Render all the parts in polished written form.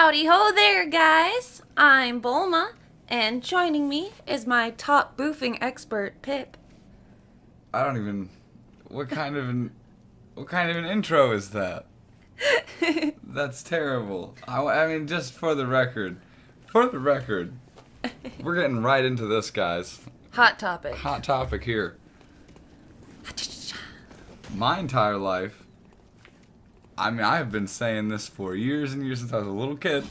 Howdy ho there, guys! I'm Bulma, and joining me is my top boofing expert, Pip. I don't even. What kind of an intro is that? That's terrible. I mean, just for the record, we're getting right into this, guys. Hot topic. Hot topic here. My entire life, I mean, I have been saying this for years and years since I was a little kid.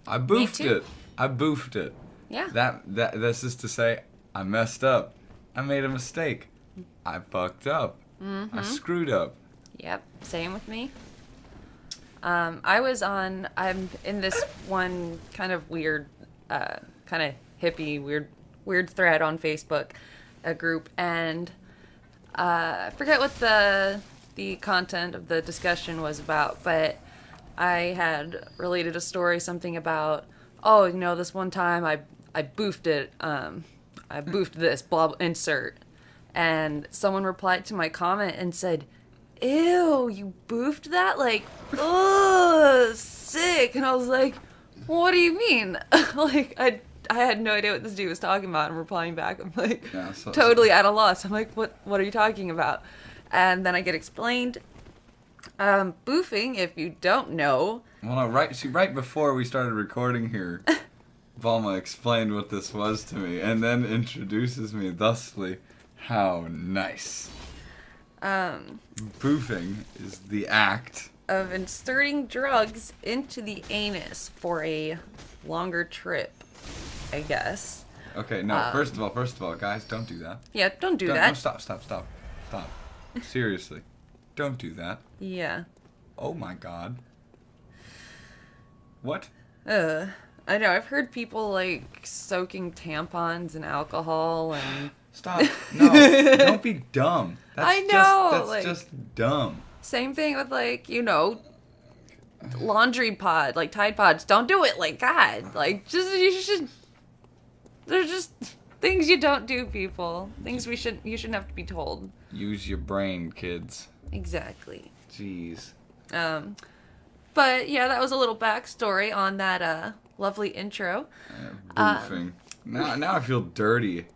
I boofed it. I boofed it. Yeah. This is to say, I messed up. I made a mistake. I fucked up. Mm-hmm. I screwed up. Yep. Same with me. I'm in this one kind of weird, kind of hippie, weird thread on Facebook, a group, and I forget what the content of the discussion was about, but I had related a story, something about, this one time I boofed it, I boofed this, blah, insert, and someone replied to my comment and said, ew, you boofed that? Like, ugh, sick. And I was like, what do you mean? Like, I had no idea what this dude was talking about. I'm replying back. I'm like, totally at a loss. I'm like, what are you talking about? And then I get explained. Boofing, if you don't know. Well, no, right before we started recording here, Bulma explained what this was to me, and then introduces me thusly. How nice. Boofing is the act of inserting drugs into the anus for a longer trip, I guess. Okay, no, first of all, guys, don't do that. Yeah, don't do that. No, stop. Seriously. Don't do that. Yeah. Oh my god. What? I know, I've heard people, like, soaking tampons in alcohol and... Stop. No, don't be dumb. I know. That's just dumb. Same thing with, like, laundry pod, like Tide Pods. Don't do it, like, God. Like, there's just things you don't do, people. Things you shouldn't have to be told. Use your brain, kids. Exactly. Jeez. But, yeah, that was a little backstory on that, lovely intro. Boofing. Now I feel dirty.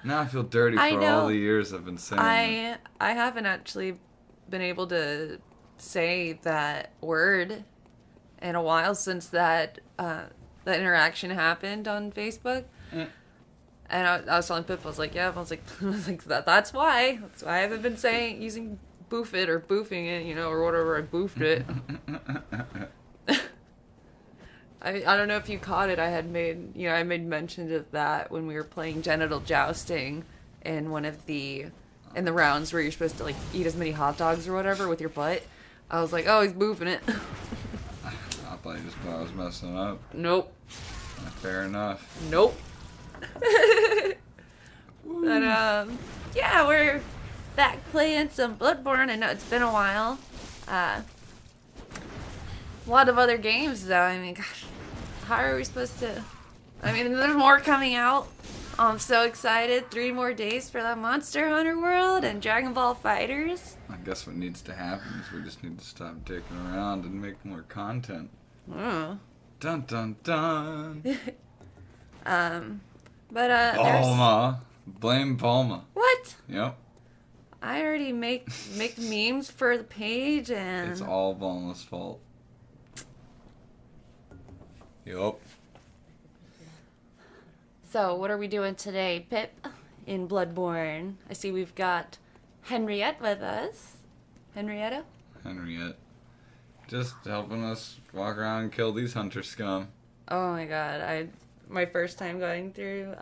Now I feel dirty for all the years I've been saying I haven't actually been able to say that word in a while since that interaction happened on Facebook. And I was telling Pip, I was like, that's why I haven't been using boof it or boofing it, or whatever. I boofed it. I don't know if you caught it. I made mention of that when we were playing genital jousting in in the rounds where you're supposed to, like, eat as many hot dogs or whatever with your butt. I was like, oh, he's boofing it. I thought you just thought I was messing up. Nope. Fair enough. Nope. But, yeah, we're back playing some Bloodborne. I know it's been a while. A lot of other games, though. I mean, gosh, how are we supposed to... I mean, there's more coming out. I'm so excited. 3 more days for that Monster Hunter World and Dragon Ball FighterZ. I guess what needs to happen is we just need to stop dicking around and make more content. Oh. Dun dun dun. Bulma. Blame Bulma. What? Yep. I already make memes for the page and... It's all Bulma's fault. Yup. So, what are we doing today, Pip, in Bloodborne? I see we've got Henriette with us. Henrietta? Henriette. Just helping us walk around and kill these hunter scum. Oh my god, my first time going through,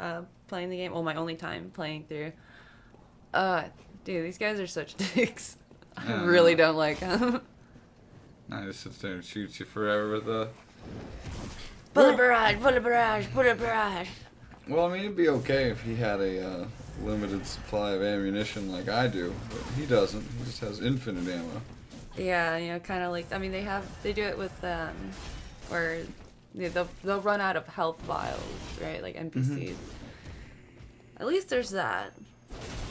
playing the game, well, my only time playing through. Dude, these guys are such dicks. I really don't like them. I just sit there and shoot you forever with a... Bullet barrage. Well, I mean, it'd be okay if he had a limited supply of ammunition like I do, but he doesn't. He just has infinite ammo. Yeah, kind of like, I mean, they do it with, where they'll run out of health vials, right, like NPCs. Mm-hmm. At least there's that.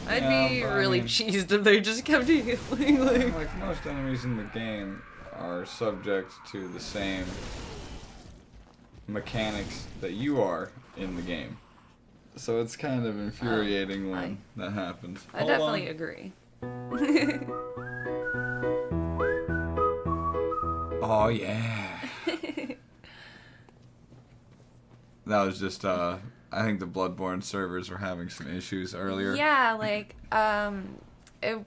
I'd be really cheesed if they just kept healing. Like most enemies in the game are subject to the same mechanics that you are in the game. So it's kind of infuriating when that happens. I definitely agree. Oh yeah. That was just I think the Bloodborne servers were having some issues earlier. Yeah, like it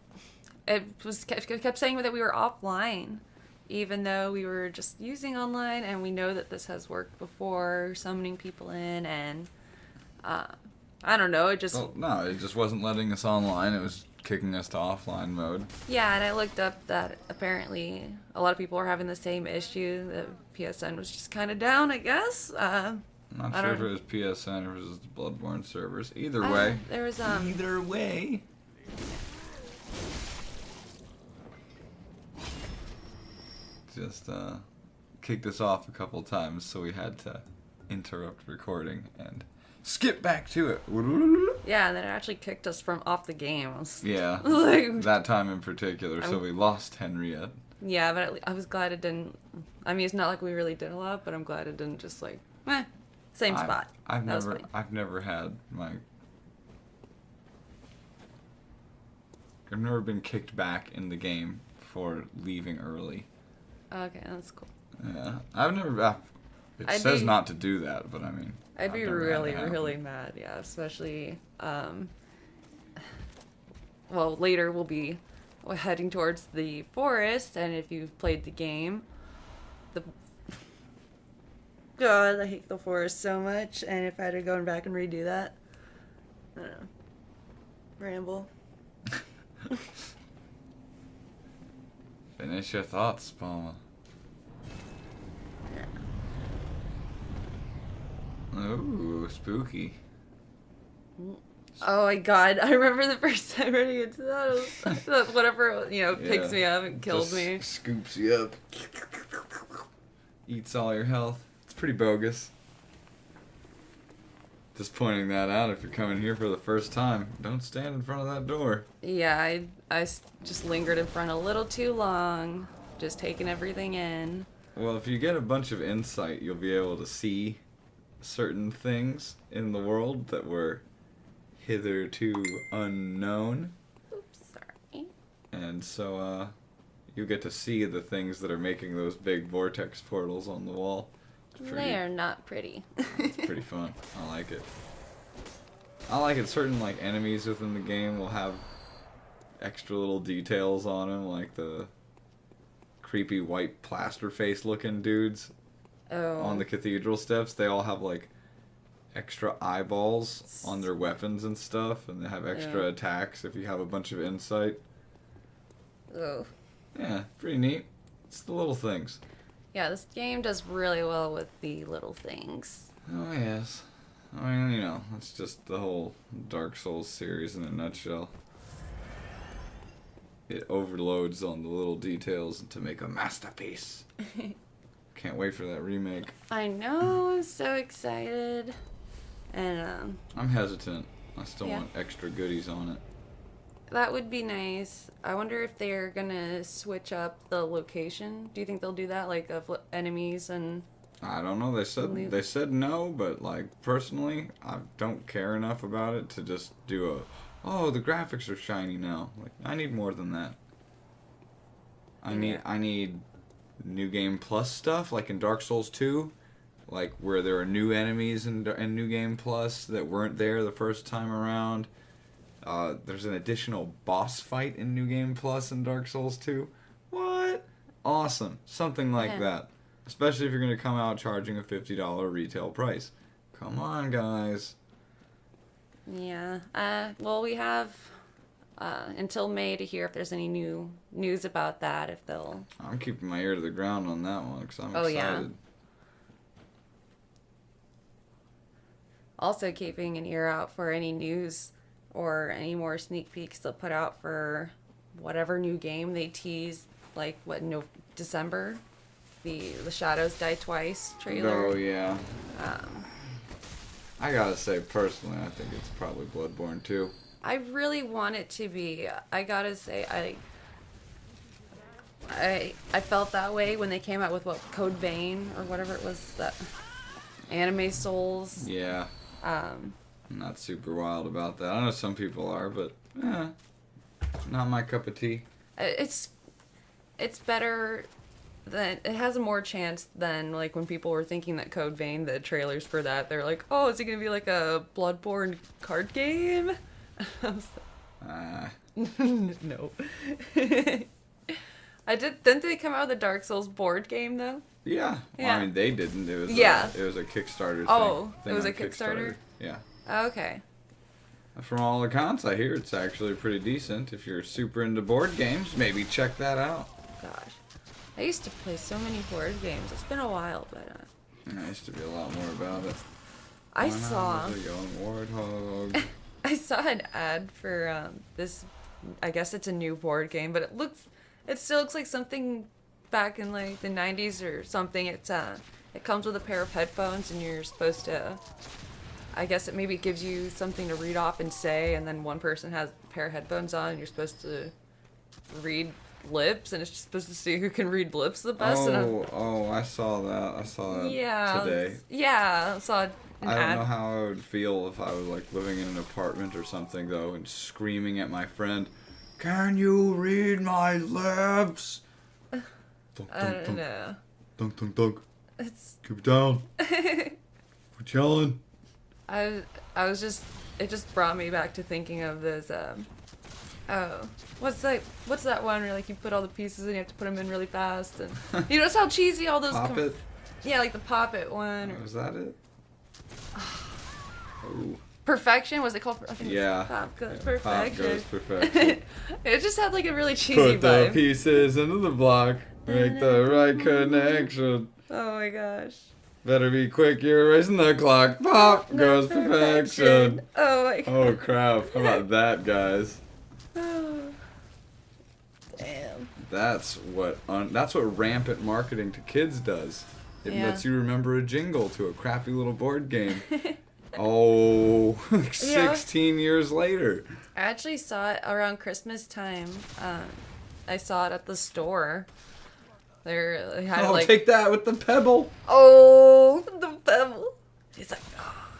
kept saying that we were offline, even though we were just using online, and we know that this has worked before, summoning people in, and I don't know, it just... Well, no, it just wasn't letting us online. It was kicking us to offline mode. Yeah, and I looked up that apparently a lot of people were having the same issue. The PSN was just kind of down, I guess. I'm not sure if it was PSN or if it was the Bloodborne servers. Either way. There was Either way. Just kicked us off a couple times, so we had to interrupt recording and skip back to it. Yeah, and then it actually kicked us from off the game. Yeah, like, that time in particular. So we lost Henriette. Yeah, but I was glad it didn't. I mean, it's not like we really did a lot, but I'm glad it didn't just like, same spot. I've never had my. I've never been kicked back in the game for leaving early. Okay, that's cool. Yeah, I've never. It says not to do that, but I mean. I'd be really, really mad. Yeah, especially. Well, later we'll be heading towards the forest, and if you've played the game, God, I hate the forest so much, and if I had to go back and redo that, I don't know. Ramble. Finish your thoughts, Palma. Ooh, spooky. Oh my God! I remember the first time running into that. Whatever picks me up and kills me. Scoops you up. Eats all your health. It's pretty bogus. Just pointing that out. If you're coming here for the first time, don't stand in front of that door. Yeah, I just lingered in front a little too long, just taking everything in. Well, if you get a bunch of insight, you'll be able to see certain things in the world that were hitherto unknown. Oops, sorry. And so, you get to see the things that are making those big vortex portals on the wall. They are not pretty. It's pretty fun. I like it. I like it. Certain, like, enemies within the game will have extra little details on them, like the creepy white plaster face looking dudes. Oh. On the cathedral steps, they all have like extra eyeballs on their weapons and stuff, and they have extra attacks if you have a bunch of insight. Oh. Yeah, pretty neat. It's the little things. Yeah, this game does really well with the little things. Oh, yes. I mean, it's just the whole Dark Souls series in a nutshell. It overloads on the little details to make a masterpiece. Can't wait for that remake. I know, I'm so excited. And I'm hesitant. I still want extra goodies on it. That would be nice. I wonder if they're gonna switch up the location. Do you think they'll do that, like of enemies and? I don't know. They said no, but like personally, I don't care enough about it to just do the graphics are shiny now. Like I need more than that. I need New Game Plus stuff, like in Dark Souls 2, like where there are new enemies in New Game Plus that weren't there the first time around. There's an additional boss fight in New Game Plus in Dark Souls 2. What? Awesome. Something like that. Especially if you're going to come out charging a $50 retail price. Come on, guys. Yeah. Well, we have until May to hear if there's any new news about that, if they'll... I'm keeping my ear to the ground on that one because I'm excited. Yeah. Also keeping an ear out for any news or any more sneak peeks they'll put out for whatever new game they tease, like, December? The Shadows Die Twice trailer. Oh, yeah. I gotta say, personally, I think it's probably Bloodborne 2. I really want it to be. I gotta say, I felt that way when they came out with Code Vein or whatever it was that. Anime Souls. Yeah. Um, I'm not super wild about that. I know some people are, but not my cup of tea. it's better than, it has a more chance than like when people were thinking that Code Vein, the trailers for that, they're like, oh, is it gonna be like a Bloodborne card game? No. Didn't they come out with a Dark Souls board game though? Yeah. Yeah. Well, I mean, they didn't. It was it was a Kickstarter thing. It was on a Kickstarter? Yeah. Okay. From all accounts, I hear it's actually pretty decent. If you're super into board games, maybe check that out. Gosh. I used to play so many board games. It's been a while, but I used to be a lot more about it. I When saw I was a young warthog. I saw an ad for this, I guess it's a new board game, but it still looks like something back in like the 90s or something. It comes with a pair of headphones and you're supposed to, I guess it maybe gives you something to read off and say, and then one person has a pair of headphones on and you're supposed to read lips, and it's just supposed to see who can read lips the best. I saw that. I saw that today. Yeah, I saw an I ad. don't know how I would feel if I was like living in an apartment or something though, and screaming at my friend, "Can you read my lips?" Dunk, I dunk, don't dunk, know. dunk, dunk, dunk. It's Keep it down. We're yelling. I was just, it just brought me back to thinking of this what's that one where like you put all the pieces and you have to put them in really fast, and you notice how cheesy all those Pop it. Yeah, like the Pop It one. Was that it? Oh. Perfection, was it called? I think Yeah. Pop Goes Yeah, Perfection. Pop Goes Perfection. It just had like a really cheesy Put the vibe. pieces into the block. Make the right connection. Oh my gosh. Better be quick, you're racing the clock. Pop goes perfection. Oh my god. Oh crap. How about that, guys? Damn. That's what rampant marketing to kids does. It Yeah. lets you remember a jingle to a crappy little board game. Oh, like 16 years later. I actually saw it around Christmas time. I saw it at the store. They had I'll like, take that with the pebble. oh, the pebble. He's like, oh,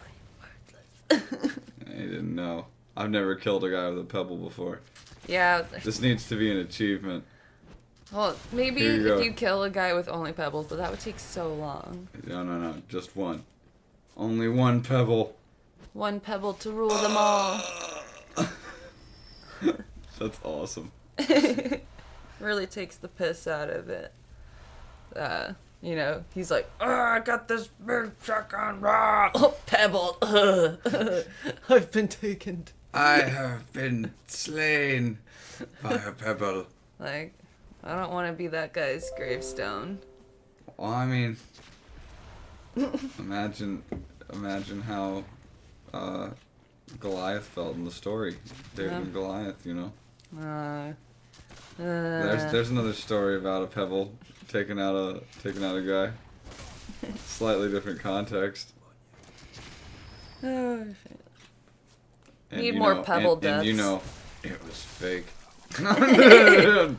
you're worthless. I didn't know. I've never killed a guy with a pebble before. Yeah. This needs to be an achievement. Well, maybe Here you if go. you kill a guy with only pebbles, but that would take so long. No. Just one. Only one pebble. One pebble to rule them all. That's awesome. Really takes the piss out of it. You know, he's like, oh, I got this big shotgun. Oh, pebble. I've been taken. I have been slain by a pebble. Like, I don't want to be that guy's gravestone. Well, I mean, imagine how Goliath felt in the story. David and Goliath, you know. There's another story about a pebble taking out a guy. Slightly different context. Oh, And need you more know- pebble and deaths. you know, it was fake.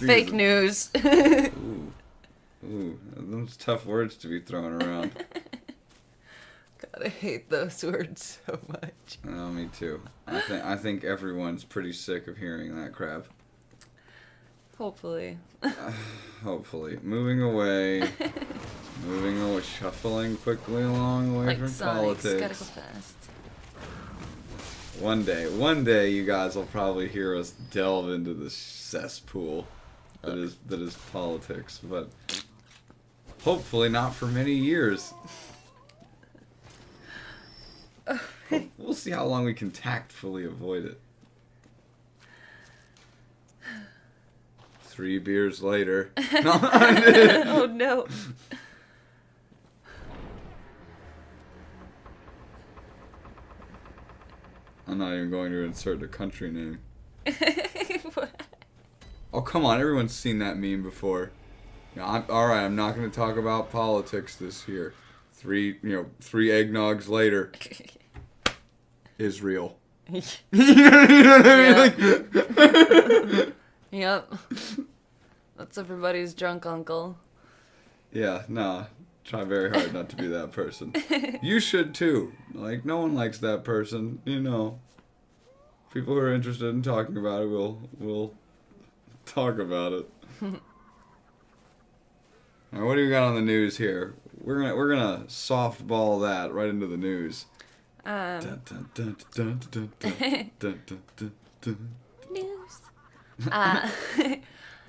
Fake news. Ooh, those tough words to be thrown around. God, I hate those words so much. Oh, me too. I think everyone's pretty sick of hearing that crap. Hopefully. Hopefully. Moving away, shuffling quickly along away Like from Sonic, politics. gotta go fast. One day, you guys will probably hear us delve into the cesspool that is politics, but hopefully not for many years. We'll see how long we can tactfully avoid it. 3 beers later. Oh no. I'm not even going to insert a country name. Oh, come on. Everyone's seen that meme before. Alright, I'm not going to talk about politics this year. 3 eggnogs later. Israel. You know what I mean? Like, Yep. That's everybody's drunk uncle. yeah, nah. try very hard not to be that person. You should too. Like, no one likes that person, you know. People who are interested in talking about it will talk about it. All right, what do we got on the news here? We're gonna softball that right into the news. News.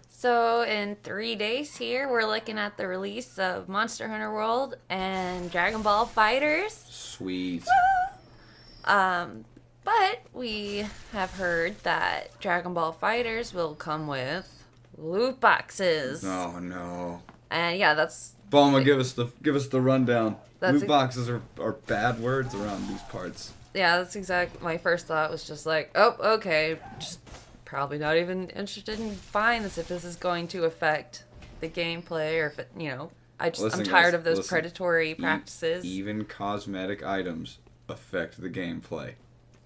So in 3 days here, we're looking at the release of Monster Hunter World and Dragon Ball FighterZ. Sweet. But we have heard that Dragon Ball FighterZ will come with loot boxes. Oh no. And yeah, that's Bulma, give us the rundown. That's Loot boxes are bad words around these parts. Yeah, that's exactly my first thought was just like, oh, okay, just probably not even interested in buying this if this is going to affect the gameplay or if it, I'm tired guys, of those predatory practices. Even cosmetic items affect the gameplay.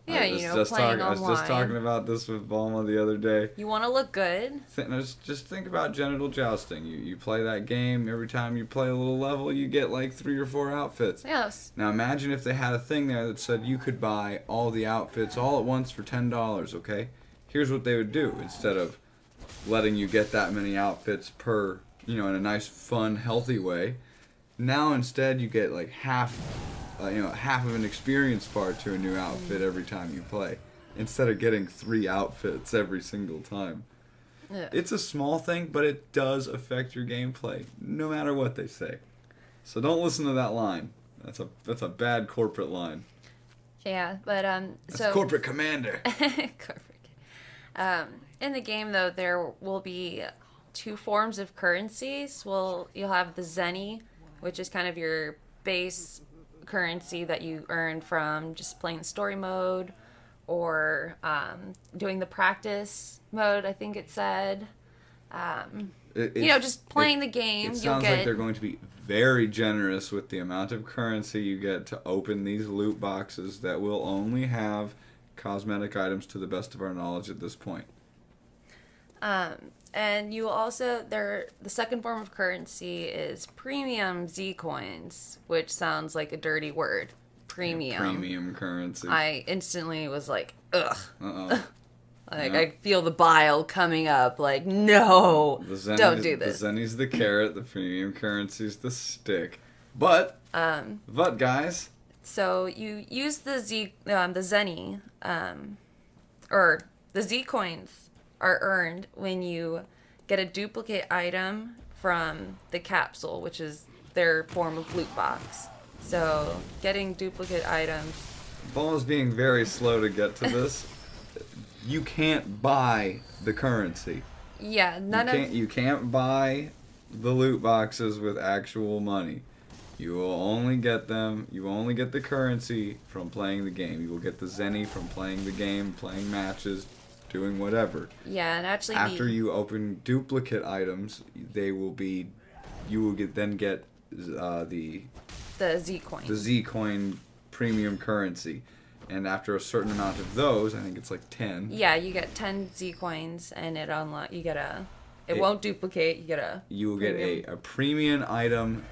Yeah, playing online. I was just talking about this with Bulma the other day. You want to look good. Just think about genital jousting. You play that game, every time you play a little level, you get like 3 or 4 outfits. Yes. Now imagine if they had a thing there that said you could buy all the outfits all at once for $10, okay? Here's what they would do. Instead of letting you get that many outfits per, in a nice, fun, healthy way, now instead you get like half of an experience bar to a new outfit every time you play, instead of getting 3 outfits every single time. Yeah. It's a small thing, but it does affect your gameplay, no matter what they say. So don't listen to that line. That's a bad corporate line. Yeah, but That's corporate commander. In the game though, there will be 2 forms of currencies. You'll have the Zenny, which is kind of your base currency that you earn from just playing the story mode or doing the practice mode, I think it said. Just playing the game. It sounds like they're going to be very generous with the amount of currency you get to open these loot boxes that will only have cosmetic items to the best of our knowledge at this point. And you also, the second form of currency is premium Z coins, which sounds like a dirty word. Premium. Premium currency. I instantly was like, ugh. Uh-oh. I feel the bile coming up. Like, no, don't do this. The Zenny's the carrot, the premium currency's the stick. But guys. So you use the Zenny, or the Z coins are earned when you get a duplicate item from the capsule, which is their form of loot box. So getting duplicate items. Bulma's being very slow to get to this. You can't buy the currency. Yeah, you can't buy the loot boxes with actual money. You will only get them. You will only get the currency from playing the game. You will get the Zenny from playing the game, playing matches, doing whatever. Yeah, and actually after you open duplicate items, you will get the Z coin. The Z coin premium currency. And after a certain amount of those, I think it's like 10. Yeah, you get 10 Z coins and it won't duplicate. You will get a premium item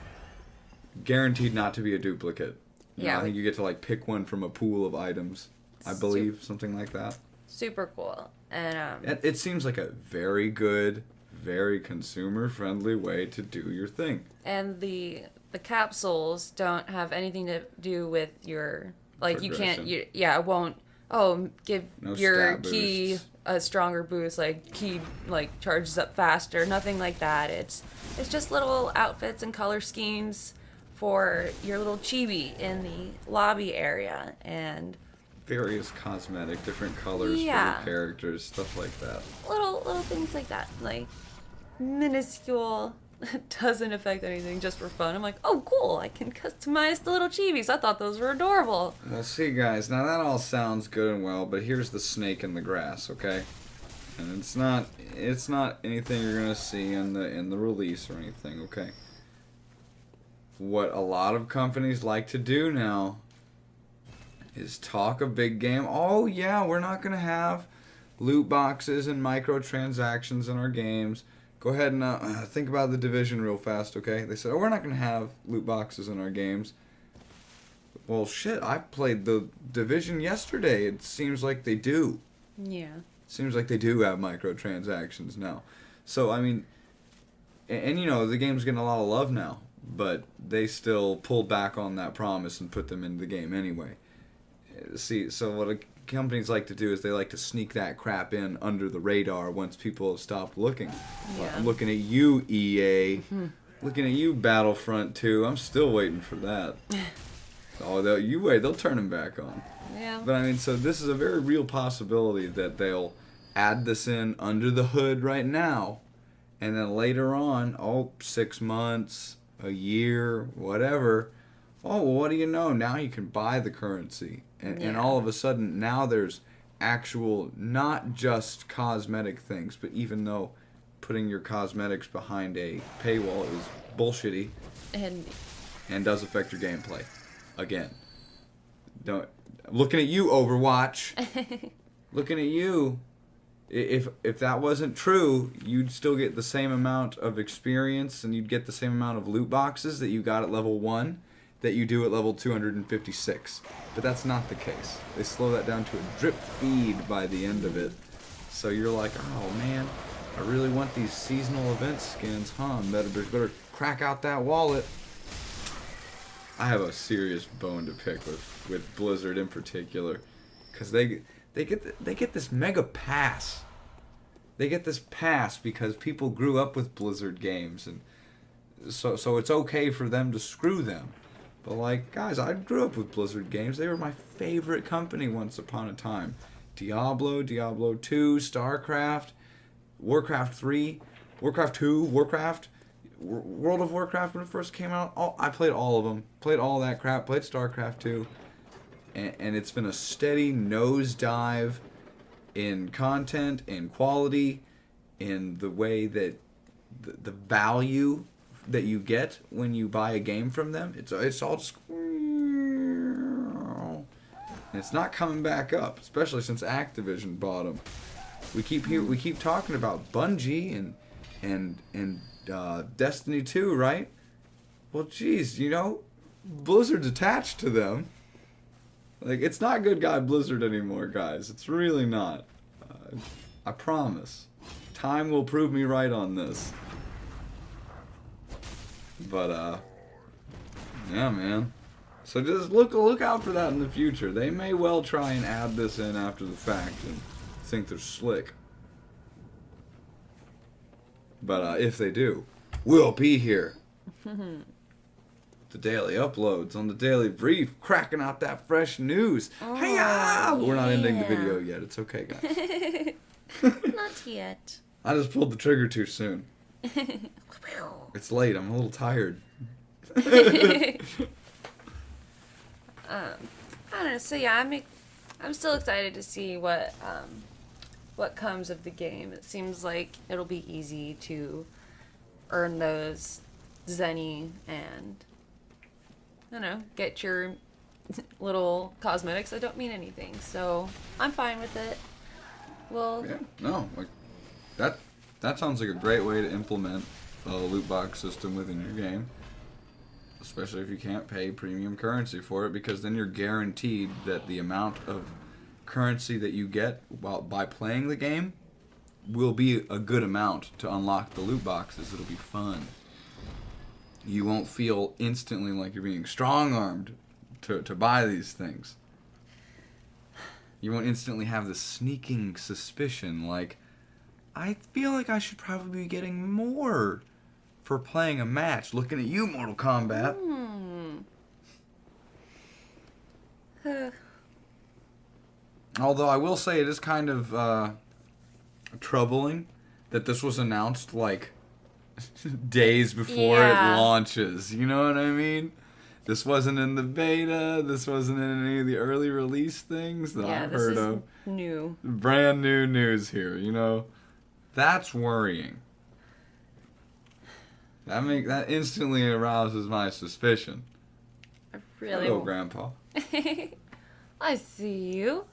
guaranteed not to be a duplicate. I think you get to like pick one from a pool of items. I believe something like that. Super cool. And it seems like a very good, very consumer-friendly way to do your thing. And the capsules don't have anything to do with your you can't it won't give your key a stronger boost, like key charges up faster, nothing like that. It's just little outfits and color schemes for your little chibi in the lobby area and various cosmetic, different colors for your characters, stuff like that. Little things like that, like minuscule. Doesn't affect anything, just for fun. I'm like, oh, cool, I can customize the little chibis. I thought those were adorable. Well, see, guys, now that all sounds good and well, but here's the snake in the grass, okay? And it's not anything you're gonna see in the release or anything, okay? What a lot of companies like to do now is talk a big game. Oh yeah, we're not gonna have loot boxes and microtransactions in our games. go ahead and think about The Division real fast, okay? They said, oh, we're not going to have loot boxes in our games. Well, shit, I played The Division yesterday. It seems like they do. Yeah. Seems like they do have microtransactions now. So, I mean, and you know, the game's getting a lot of love now, but they still pulled back on that promise and put them into the game anyway. See, so what companies like to do is they like to sneak that crap in under the radar once people have stopped looking. Yeah. Well, I'm looking at you, EA. Looking at you, Battlefront 2. I'm still waiting for that. Oh, you wait. They'll turn them back on. Yeah. But I mean, so this is a very real possibility that they'll add this in under the hood right now, and then later on, 6 months, a year, whatever. Oh, well, what do you know? Now you can buy the currency. And all of a sudden, now there's actual, not just cosmetic things, but even though putting your cosmetics behind a paywall is bullshitty and does affect your gameplay. Again. Looking at you, Overwatch. Looking at you. If that wasn't true, you'd still get the same amount of experience and you'd get the same amount of loot boxes that you got at level 1 that you do at level 256. But that's not the case. They slow that down to a drip feed by the end of it. So you're like, oh man, I really want these seasonal event skins, huh? Better crack out that wallet. I have a serious bone to pick with Blizzard in particular, because they get this mega pass. They get this pass because people grew up with Blizzard games, and so it's okay for them to screw them. But like, guys, I grew up with Blizzard games. They were my favorite company once upon a time. Diablo 2, StarCraft, Warcraft 3, Warcraft 2, World of Warcraft when it first came out. I played all of them. Played all that crap. Played StarCraft 2. And it's been a steady nosedive in content, in quality, in the way that the value that you get when you buy a game from them. It's all just... And it's not coming back up, especially since Activision bought them. We keep talking about Bungie and Destiny 2, right? Well, geez, you know, Blizzard's attached to them. Like, it's not Good Guy Blizzard anymore, guys. It's really not. I promise. Time will prove me right on this. But, yeah, man. So just look out for that in the future. They may well try and add this in after the fact and think they're slick. But if they do, we'll be here. The daily uploads on the Daily Brief, cracking out that fresh news. Oh, Hiya! We're not ending the video yet. It's okay, guys. Not yet. I just pulled the trigger too soon. It's late. I'm a little tired. I don't know. So yeah, I'm still excited to see what comes of the game. It seems like it'll be easy to earn those Zenny and, I don't know, get your little cosmetics that don't mean anything. So I'm fine with it. Well, yeah, no, like that sounds like a great way to implement a loot box system within your game. Especially if you can't pay premium currency for it, because then you're guaranteed that the amount of currency that you get by playing the game will be a good amount to unlock the loot boxes. It'll be fun. You won't feel instantly like you're being strong-armed to buy these things. You won't instantly have the sneaking suspicion like, I feel like I should probably be getting more for playing a match. Looking at you, Mortal Kombat. Although I will say it is kind of troubling that this was announced like days before it launches. You know what I mean? This wasn't in the beta. This wasn't in any of the early release things that I've heard of. New. Brand new news here, you know? That's worrying. That instantly arouses my suspicion. I really. Hello, Grandpa. I see you.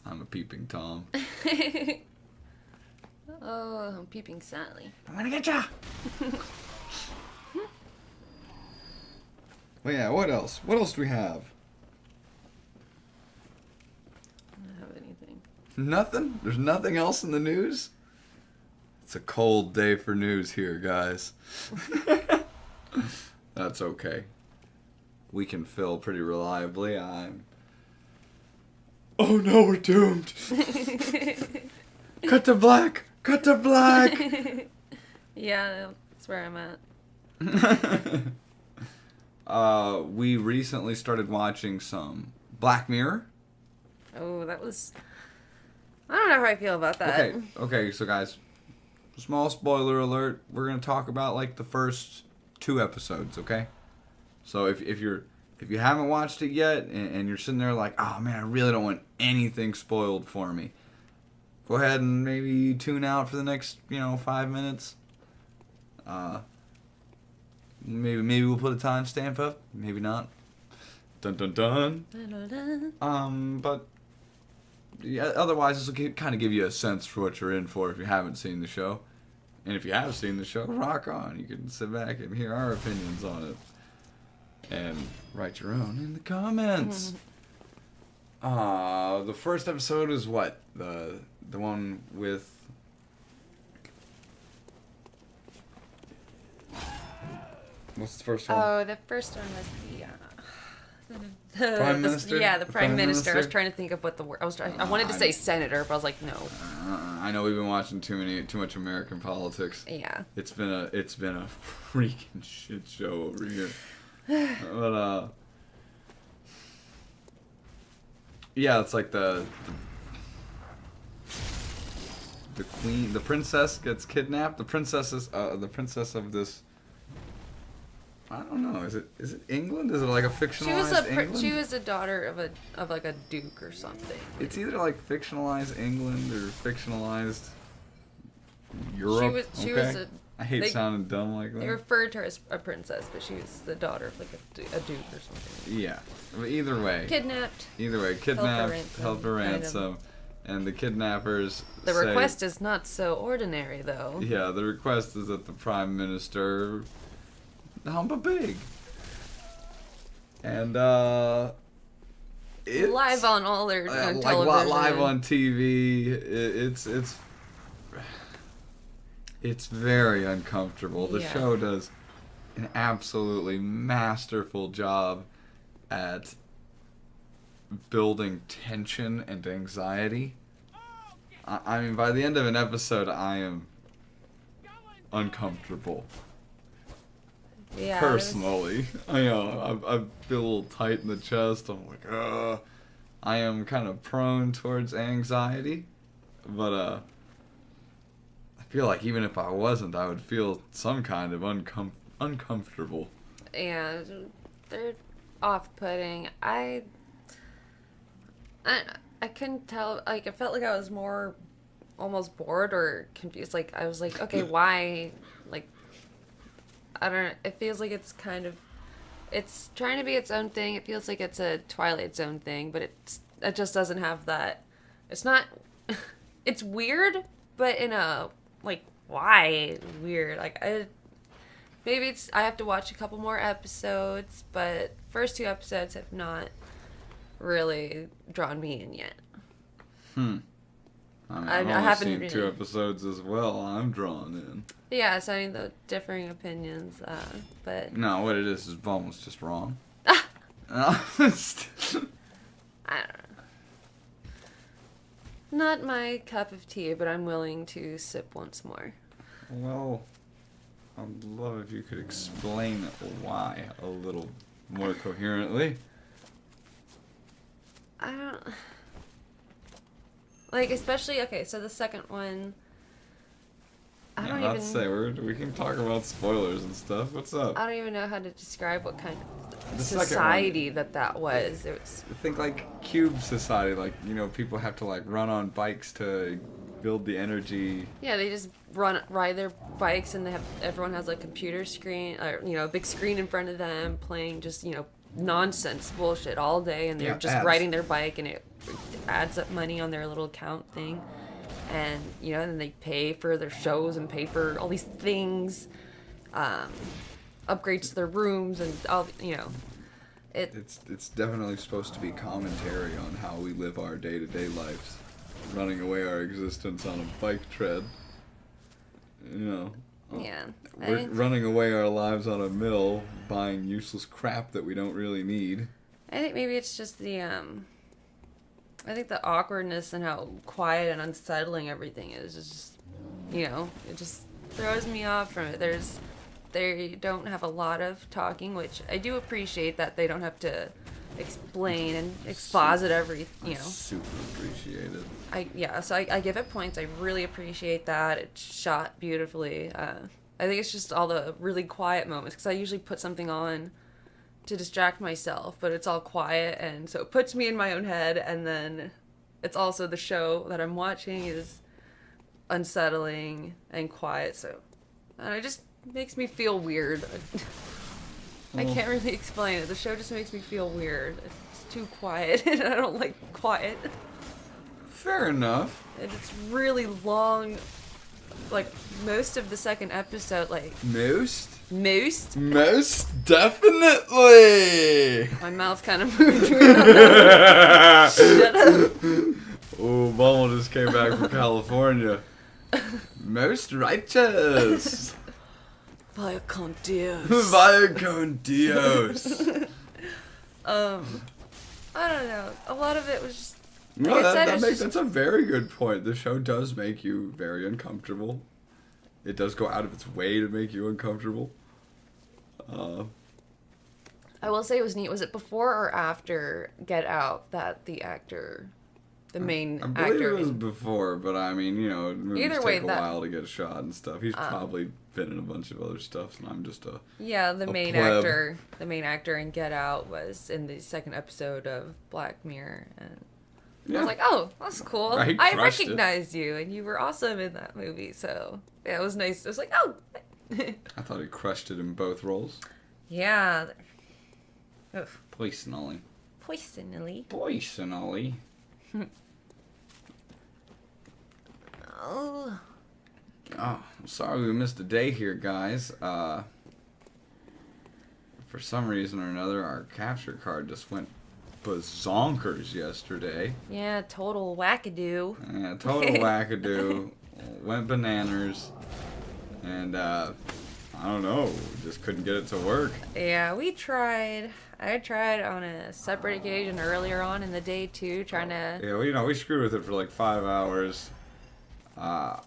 I'm a peeping Tom. Oh, I'm peeping sadly. I'm gonna get ya! Well, yeah, what else? What else do we have? I don't have anything. Nothing? There's nothing else in the news? It's a cold day for news here, guys. That's okay. We can fill pretty reliably. Oh no, we're doomed! Cut to black! Cut to black! Yeah, that's where I'm at. We recently started watching some Black Mirror. Oh, that was... I don't know how I feel about that. Okay, so guys, small spoiler alert. We're gonna talk about like the first 2 episodes, okay? So if you haven't watched it yet and you're sitting there like, oh man, I really don't want anything spoiled for me, go ahead and maybe tune out for the next 5 minutes. Maybe we'll put a timestamp up. Maybe not. Dun dun dun. But yeah, otherwise this will kind of give you a sense for what you're in for if you haven't seen the show. And if you have seen the show, rock on. You can sit back and hear our opinions on it. And write your own in the comments. The first episode is what? The one with... What's the first one? Oh, the first one was the Prime Minister? Yeah, the Prime Minister. I was Minister? trying to think of what the word... I wanted to say senator, but I was like, no. I know we've been watching too much American politics. Yeah. It's been a freaking shit show over here. But yeah, it's like the queen, the princess gets kidnapped. The princess of this. I don't know. Is it England? Is it like a fictionalized England? She was a daughter of like a duke or something. It's either like fictionalized England or fictionalized Europe. She was a... I hate sounding dumb like that. They referred to her as a princess, but she was the daughter of like a duke or something. Yeah. But either way. Kidnapped. Held for ransom. And the kidnappers The request is not so ordinary, though. Yeah, the request is that the Prime Minister hump a pig. And, it's... Live on all their like, television. live on TV. It's very uncomfortable. The show does an absolutely masterful job at building tension and anxiety. I mean, by the end of an episode, I am uncomfortable. Yeah. Personally. I feel a little tight in the chest. I'm like, I am kind of prone towards anxiety. But, I feel like even if I wasn't, I would feel some kind of uncomfortable. Yeah, they're off-putting. I couldn't tell. Like, I felt like I was more almost bored or confused. Like, I was like, okay, why? Like, I don't know. It feels like it's kind of... It's trying to be its own thing. It feels like it's a Twilight Zone thing, but it just doesn't have that... It's not... It's weird, but in a... Like, why weird? Like, maybe I have to watch a couple more episodes, but first 2 episodes have not really drawn me in yet. I've only seen 2 episodes as well. I'm drawn in. Yeah, so I mean the differing opinions, but... No, what it is Bulma's just wrong. I don't know. Not my cup of tea, but I'm willing to sip once more. Well, I'd love if you could explain why a little more coherently. I don't... Like, especially... Okay, so the second one... I don't even... say, we can talk about spoilers and stuff. What's up? I don't even know how to describe what kind of The society that was. It was... Think like cube society, like, people have to like run on bikes to build the energy. Yeah, they just ride their bikes and everyone has a computer screen, or, a big screen in front of them playing just, nonsense bullshit all day, and they're just ads. riding their bike and it adds up money on their little account thing. and then they pay for their shows and pay for all these things, upgrades to their rooms and all. It's definitely supposed to be commentary on how we live our day-to-day lives, running away our existence on a bike tread. Yeah. We're running away our lives on a mill, buying useless crap that we don't really need. I think maybe it's just I think the awkwardness and how quiet and unsettling everything is just, it just throws me off from it. They don't have a lot of talking, which I do appreciate that they don't have to explain and exposit Super appreciated. So I give it points. I really appreciate that. It's shot beautifully. I think it's just all the really quiet moments, because I usually put something on to distract myself, but it's all quiet, and so it puts me in my own head, and then it's also the show that I'm watching is unsettling and quiet, so it just makes me feel weird. I can't really explain it. The show just makes me feel weird. It's too quiet, and I don't like quiet. Fair enough. And it's really long, like most of the second episode, like... Most definitely! My mouth kind of moved weird on that. Shut up. Oh, Bulma just came back from California. Most righteous! Vaya con Dios. Vaya con Dios. I don't know. A lot of it was just... No, that's a very good point. The show does make you very uncomfortable. It does go out of its way to make you uncomfortable. I will say it was neat. Was it before or after Get Out that the main actor... I believe it was before, but I mean, movies Either way, take a while to get shot and stuff. He's probably been in a bunch of other stuff, and I'm just a... Yeah, the main actor in Get Out was in the second episode of Black Mirror, and I was like, oh, that's cool. I recognized you, and you were awesome in that movie, so yeah, it was nice. It was like, oh. I thought he crushed it in both roles. Yeah. Oof. Poisonally. Oh. Oh, I'm sorry we missed a day here, guys. For some reason or another, our capture card just went bazonkers yesterday. Yeah, total wackadoo. Yeah, total wackadoo. Went bananas. And, I don't know, just couldn't get it to work. Yeah, we tried. I tried on a separate occasion earlier on in the day, too, trying to... Yeah, we screwed with it for like 5 hours. And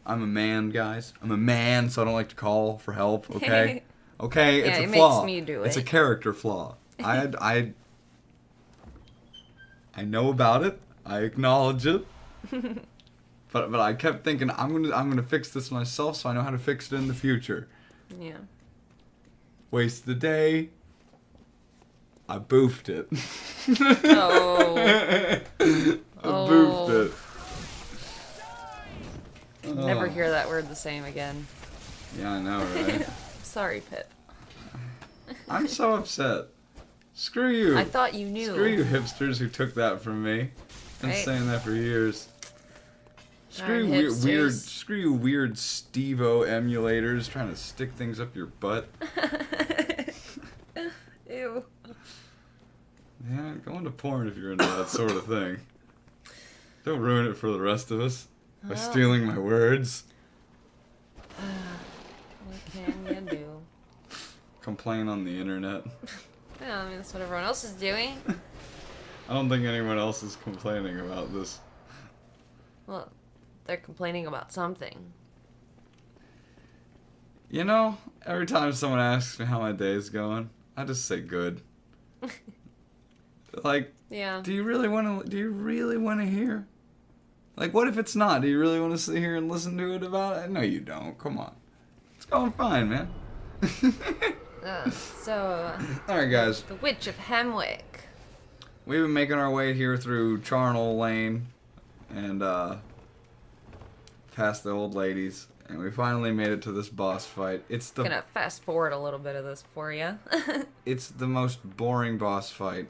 I'm a man, guys. I'm a man, so I don't like to call for help, okay? Okay, it's a flaw. Makes me do it. It's a character flaw. I know about it. I acknowledge it. But I kept thinking I'm gonna fix this myself, so I know how to fix it in the future. Yeah. Wasted the day. I boofed it. Oh. I boofed it. Never hear that word the same again. Yeah, I know, right? Sorry, Pip. I'm so upset. Screw you. I thought you knew. Screw you hipsters who took that from me. Been saying that for years. Screw you weird Steve-O emulators trying to stick things up your butt. Ew. Yeah, go into porn if you're into that sort of thing. Don't ruin it for the rest of us by stealing my words. What can you do? Complain on the internet. Yeah, I mean, that's what everyone else is doing. I don't think anyone else is complaining about this. Well, they're complaining about something. Every time someone asks me how my day is going, I just say good. Like, yeah. Do you really want to hear? Like, what if it's not? Do you really want to sit here and listen to it about it? No, you don't. Come on. It's going fine, man. Alright, guys. The Witch of Hemwick. We've been making our way here through Charnel Lane and past the old ladies, and we finally made it to this boss fight. Gonna fast forward a little bit of this for you. It's the most boring boss fight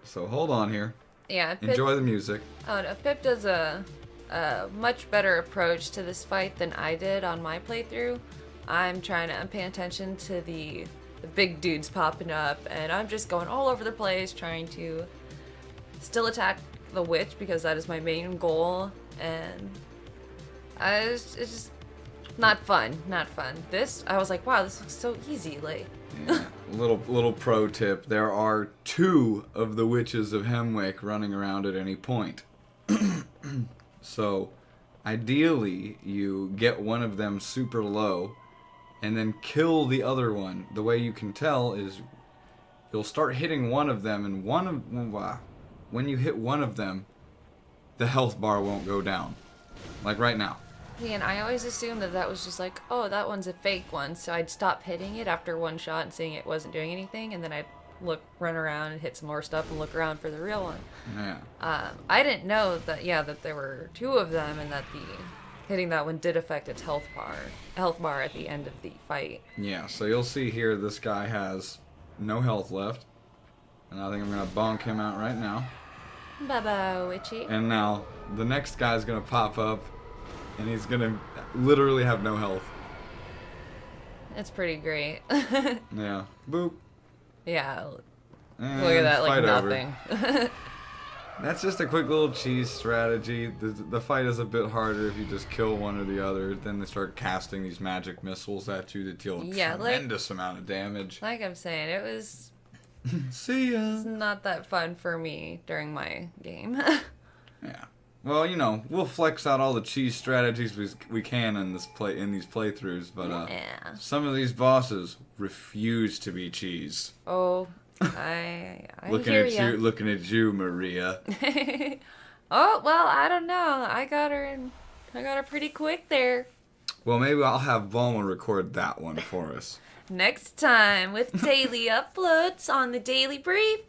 So hold on here. Yeah, Pip, Enjoy the music. oh no, Pip does a much better approach to this fight than I did on my playthrough. I'm paying attention to the big dudes popping up, and I'm just going all over the place trying to still attack the witch because that is my main goal, and it's just not fun. This, I was like, wow, this looks so easy, like. Yeah. Little pro tip: there are 2 of the witches of Hemwick running around at any point. So, ideally, you get one of them super low, and then kill the other one. The way you can tell is you'll start hitting one of them, and when you hit one of them, the health bar won't go down. Like right now. Yeah, and I always assumed that was just like, oh, that one's a fake one, so I'd stop hitting it after one shot and seeing it wasn't doing anything, and then I'd run around and hit some more stuff and look around for the real one. Yeah. I didn't know that there were 2 of them, and that hitting that one did affect its health bar at the end of the fight. Yeah, so you'll see here this guy has no health left, and I think I'm gonna bonk him out right now. Bye-bye, witchy. And now the next guy's gonna pop up, and he's gonna literally have no health. It's pretty great. Yeah. Boop. Yeah. And Look at that, like fight nothing. That's just a quick little cheese strategy. The fight is a bit harder if you just kill one or the other. Then they start casting these magic missiles at you that deal a tremendous amount of damage. Like I'm saying, it was See ya. It's not that fun for me during my game. Yeah. Well, we'll flex out all the cheese strategies we can in these playthroughs, but some of these bosses refuse to be cheese. Oh, I looking hear at ya. you, looking at you, Maria. Oh well, I don't know. I got her pretty quick there. Well, maybe I'll have Bulma record that one for us. Next time with daily uploads on the Daily Brief.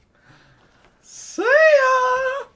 See ya!